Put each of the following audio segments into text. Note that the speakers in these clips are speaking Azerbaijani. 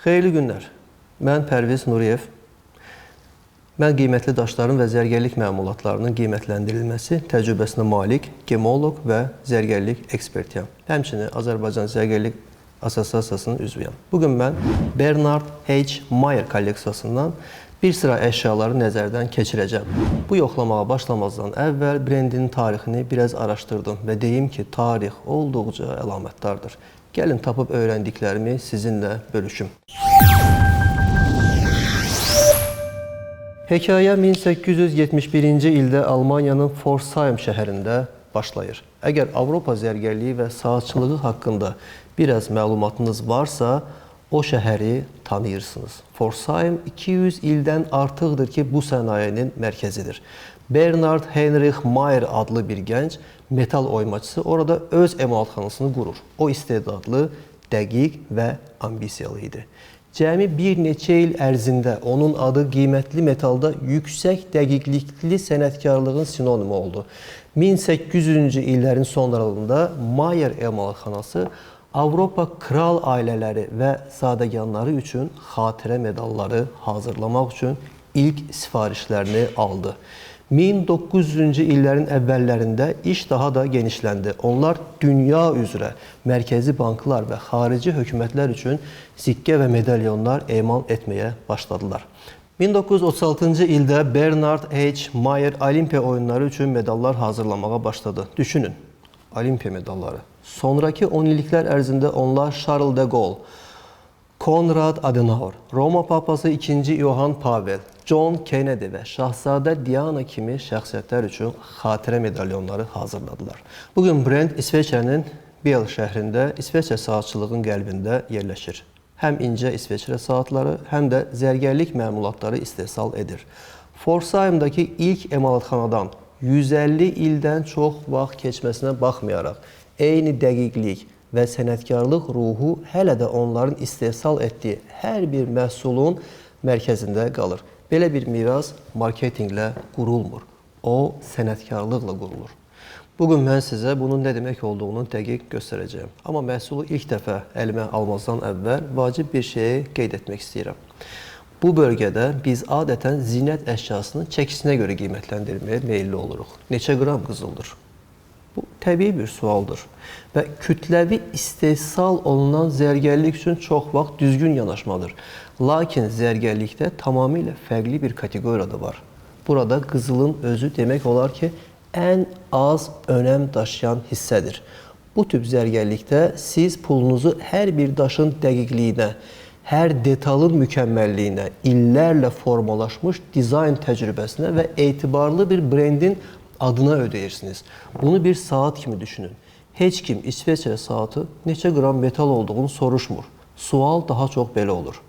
Xeyirli günlər. Mən Pərviz Nuriyev. Mən qiymətli daşların və zərgərlik məmulatlarının qiymətləndirilməsi təcrübəsinə malik gemoloq və zərgərlik ekspertiyəm. Həmçinin Azərbaycan Zərgərlik Assosiasiyasının üzvüyəm. Bugün mən Bernard H. Mayer kolleksiyasından bir sıra əşyaları nəzərdən keçirəcəm. Bu yoxlamağa başlamazdan əvvəl brendin tarixini biraz araşdırdım və deyim ki, tarix olduqca əlamətdardır. Gəlin tapıb öyrəndiklərimi sizinlə bölüşüm. Hekayə 1871-ci ildə Almaniyanın Pforzheim şəhərində başlayır. Əgər Avropa zərgərliyi və saatçılığı haqqında biraz məlumatınız varsa, o şəhəri tanıyırsınız. Pforzheim 200 ildən artıqdır ki, bu sənayenin mərkəzidir. Bernard Heinrich Mayer adlı bir gənc metal oymaçısı orada öz emalatxanasını qurur. O istedadlı, dəqiq və ambisiyalı idi. Cəmi bir neçə il ərzində onun adı qiymətli metalda yüksək dəqiqlikli sənətkarlığın sinonimi oldu. 1800-cü illərin sonralarında Mayer emalatxanası Avropa kral ailələri və zadəganları üçün xatirə medalları hazırlamaq üçün ilk sifarişlərini aldı. 1900-cü illərin əvvəllərində iş daha da genişləndi. Onlar dünya üzrə mərkəzi banklar və xarici hökumətlər üçün sikkə və medalyonlar emal etməyə başladılar. 1936-cı ildə Bernard H. Mayer Olimpiya oyunları üçün medallar hazırlamağa başladı. Düşünün, Olimpiya medalları. Sonraki 10 illiklər ərzində onlar Charles de Gaulle, Konrad Adenauer, Roma papası 2. Johann Pavel, John Kennedy və Şahzadə Diana kimi şəxsiyyətlər üçün xatirə medalyonları hazırladılar. Bugün brend İsveçrənin Biel şəhrində, İsveçrə saatçılığın qəlbində yerləşir. Həm incə İsveçrə saatları, həm də zərgərlik məmulatları istehsal edir. Pforzheimdakı ilk emalatxanadan 150 ildən çox vaxt keçməsinə baxmayaraq, eyni dəqiqlik və sənətkarlıq ruhu hələ də onların istehsal etdiyi hər bir məhsulun mərkəzində qalır. Belə bir miras marketinqlə qurulmur. O, sənətkarlıqla qurulur. Bugün mən sizə bunun nə demək olduğunu dəqiq göstərəcəyim. Amma məhsulu ilk dəfə əlimə almazdan əvvəl vacib bir şeyi qeyd etmək istəyirəm. Bu bölgədə biz adətən zinət əşyasını çəkisinə görə qiymətləndirməyə meyilli oluruq. Neçə qram qızıldır? Bu, təbii bir sualdır və kütləvi istehsal olunan zərgərlik üçün çox vaxt düzgün yanaşmadır. Lakin zərgərlikdə tamamilə fərqli bir kateqoriya da var. Burada qızılın özü demək olar ki, ən az önəm daşıyan hissədir. Bu tip zərgərlikdə siz pulunuzu hər bir daşın dəqiqliyinə, hər detalın mükəmməlliyinə, illərlə formalaşmış dizayn təcrübəsinə və etibarlı bir brendin adına ödeyirsiniz. Bunu bir saat kimi düşünün. Heç kim İsveçrə saatı neçə qram metal olduğunu soruşmur. Sual daha çox belə olur.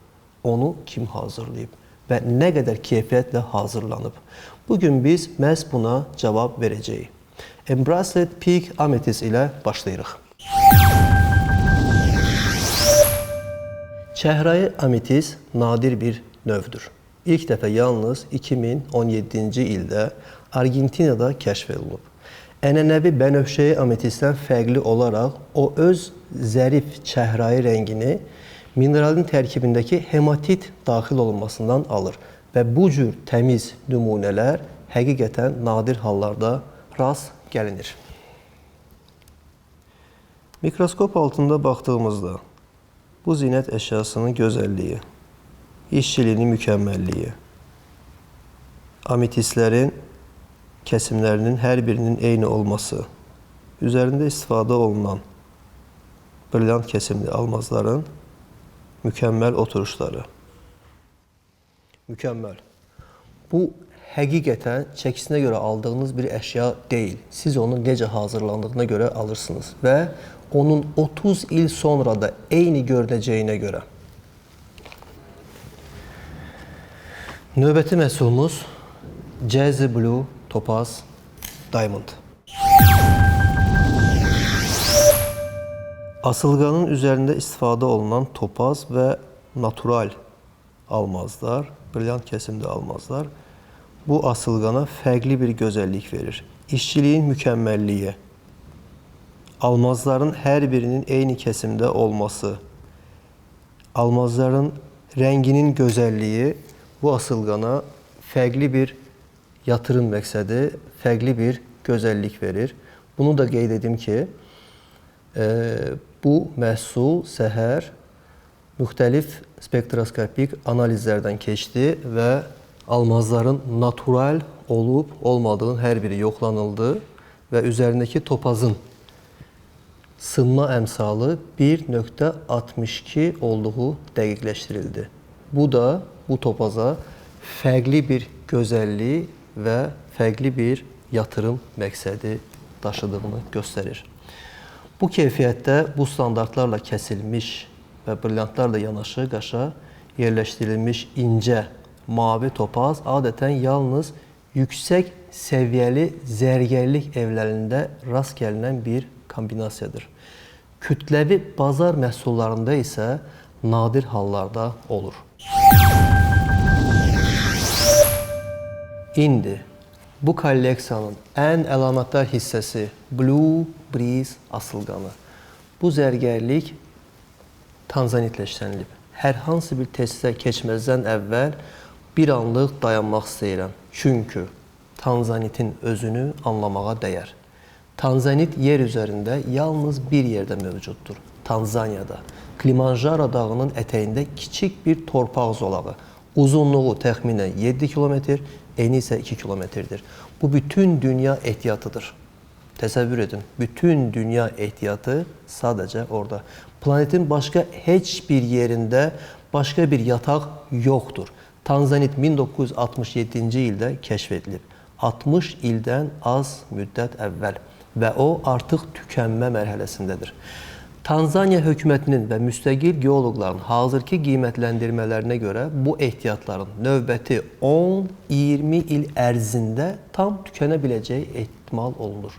Onu kim hazırlayıb və nə qədər keyfiyyətlə hazırlanıb? Bugün biz məhz buna cavab verəcəyik. Embracelet Peak Amethyst ilə başlayırıq. Çəhrayı ametist nadir bir növdür. İlk dəfə yalnız 2017-ci ildə Argentinada kəşf edilib. Ənənəvi bənövşəyi ametistdən fərqli olaraq o öz zərif çəhrayı rəngini mineralin tərkibindəki hematit daxil olunmasından alır və bu cür təmiz nümunələr həqiqətən nadir hallarda rast gəlinir. Mikroskop altında baxdığımızda bu zinət əşyasının gözəlliyi, işçiliyinin mükəmməlliyi, ametistlərin kəsimlərinin hər birinin eyni olması, üzərində istifadə olunan brilyant kəsimli almazların mükəmməl oturuşları. Mükəmməl. Bu, həqiqətən çəkisinə görə aldığınız bir əşya deyil. Siz onu necə hazırlandığına görə alırsınız və onun 30 il sonra da eyni görünəcəyinə görə. Növbəti məhsulumuz Jazzy Blue Topaz Diamond. Asılqanın üzərində istifadə olunan topaz və natural almazlar, brilyant kəsimli almazlar bu asılqana fərqli bir gözəllik verir. İşçiliyin mükəmməlliyi, almazların hər birinin eyni kəsimdə olması, almazların rənginin gözəlliyi bu asılqana fərqli bir yatırım məqsədi, fərqli bir gözəllik verir. Bunu da qeyd edim ki, bu məhsul səhər müxtəlif spektroskopik analizlərdən keçdi və almazların natural olub olmadığının hər biri yoxlanıldı və üzərindəki topazın sınma əmsalı 1.62 olduğu dəqiqləşdirildi. Bu da bu topaza fərqli bir gözəllik və fərqli bir yatırım məqsədi daşıdığını göstərir. Bu keyfiyyətdə bu standartlarla kəsilmiş və brilyantlarla yanaşı qaşa yerləşdirilmiş incə mavi topaz adətən yalnız yüksək səviyyəli zərgərlik evlərində rast gəlinən bir kombinasiyadır. Kütləvi bazar məhsullarında isə nadir hallarda olur. İndi bu kolleksiyanın ən əlamətdar hissəsi Blue Breeze asılqanı. Bu zərgərlik tanzanitlə işlənilib. Hər hansı bir testə keçməzdən əvvəl bir anlıq dayanmaq istəyirəm. Çünki tanzanitin özünü anlamağa dəyər. Tanzanit yer üzərində yalnız bir yerdə mövcuddur. Tanzaniyada. Kilimanjaro dağının ətəyində kiçik bir torpaq zolağı. Uzunluğu təxminən 7 kilometr, eni isə 2 kilometrdir. Bu bütün dünya ehtiyatıdır. Təsəvvür edin, bütün dünya ehtiyatı sadəcə orada. Planetin başqa heç bir yerində başqa bir yataq yoxdur. Tanzanit 1967-ci ildə kəşf edilib. 60 ildən az müddət əvvəl və o artıq tükənmə mərhələsindədir. Tanzaniya hökumətinin və müstəqil geoloqların hazırki qiymətləndirmələrinə görə bu ehtiyatların növbəti 10-20 il ərzində tam tükənə biləcəyi ehtimal olunur.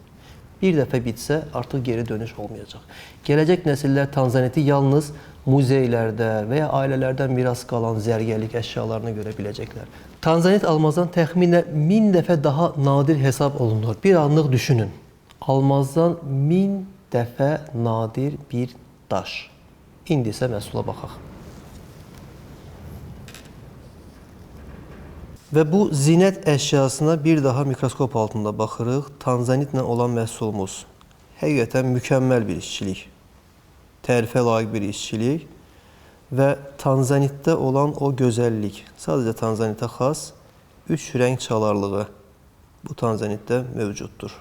Bir dəfə bitsə, artıq geri dönüş olmayacaq. Gələcək nəsillər tanzaniti yalnız muzeylərdə və ya ailələrdən miras qalan zərgərlik əşyalarını görə biləcəklər. Tanzanit almazdan təxminən 1000 dəfə daha nadir hesab olunur. Bir anlıq düşünün. Almazdan 1000 dəfə nadir bir daş. İndi isə məhsula baxaq. Və bu zinət əşyasına bir daha mikroskop altında baxırıq. Tanzanitlə olan məhsulumuz həqiqətən mükəmməl bir işçilik. Tərifə layiq bir işçilik və tanzanitdə olan o gözəllik. Sadəcə tanzanitə xas 3 rəng çalarlığı bu tanzanitdə mövcuddur.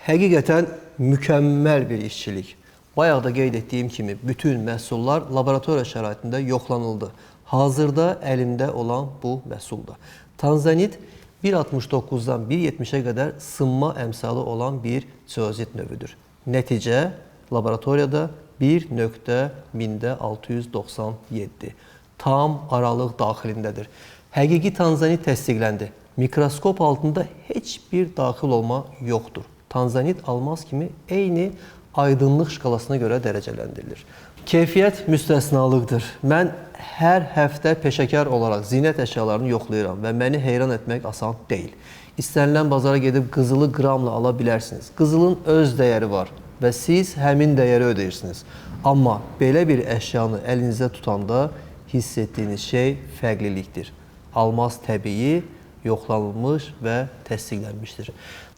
Həqiqətən mükəmməl bir işçilik. Bayaq da qeyd etdiyim kimi bütün məhsullar laboratoriya şəraitində yoxlanıldı. Hazırda əlimdə olan bu məhsuldur. Tanzanit 1.69-dan 1.70-ə qədər sınma əmsalı olan bir zeozit növüdür. Nəticə laboratoriyada 1.1697. Tam aralıq daxilindədir. Həqiqi tanzanit təsdiqləndi. Mikroskop altında heç bir daxil olma yoxdur. Tanzanit almaz kimi eyni aydınlıq şkalasına görə dərəcələndirilir. Keyfiyyət müstəsnalıqdır. Mən hər həftə peşəkar olaraq zinət əşyalarını yoxlayıram və məni heyran etmək asan deyil. İstənilən bazara gedib qızılı qramla ala bilərsiniz. Qızılın öz dəyəri var və siz həmin dəyəri ödeyirsiniz. Amma belə bir əşyanı əlinizdə tutanda hiss etdiyiniz şey fərqlilikdir. Almaz təbii, yoxlanılmış və təsdiqlənmişdir.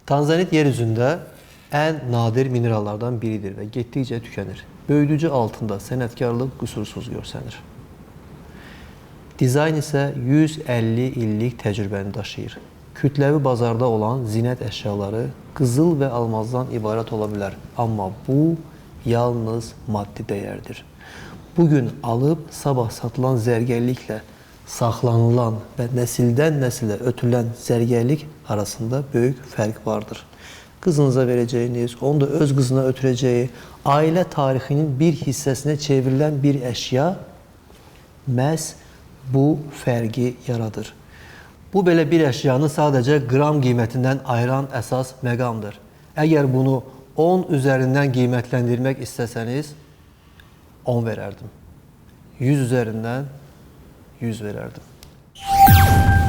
Tanzanit yer üzündə ən nadir minerallardan biridir və getdikcə tükənir. Böyüdücü altında sənətkarlıq qüsursuz görsənir. Dizayn isə 150 illik təcrübəni daşıyır. Kütləvi bazarda olan zinət əşyaları qızıl və almazdan ibarət ola bilər. Amma bu yalnız maddi dəyərdir. Bugün alıb sabah satılan zərgərliklə saxlanılan və nəsildən nəsilə ötürülən zərgərlik arasında böyük fərq vardır. Qızınıza verəcəyiniz, onu da öz qızına ötürəcəyi, ailə tarixinin bir hissəsinə çevrilən bir əşya məhz bu fərqi yaradır. Bu belə bir əşyanı sadəcə qram qiymətindən ayıran əsas məqamdır. Əgər bunu 10 üzərindən qiymətləndirmək istəsəniz, 10 verərdim. 100 üzərindən 100 verərdim.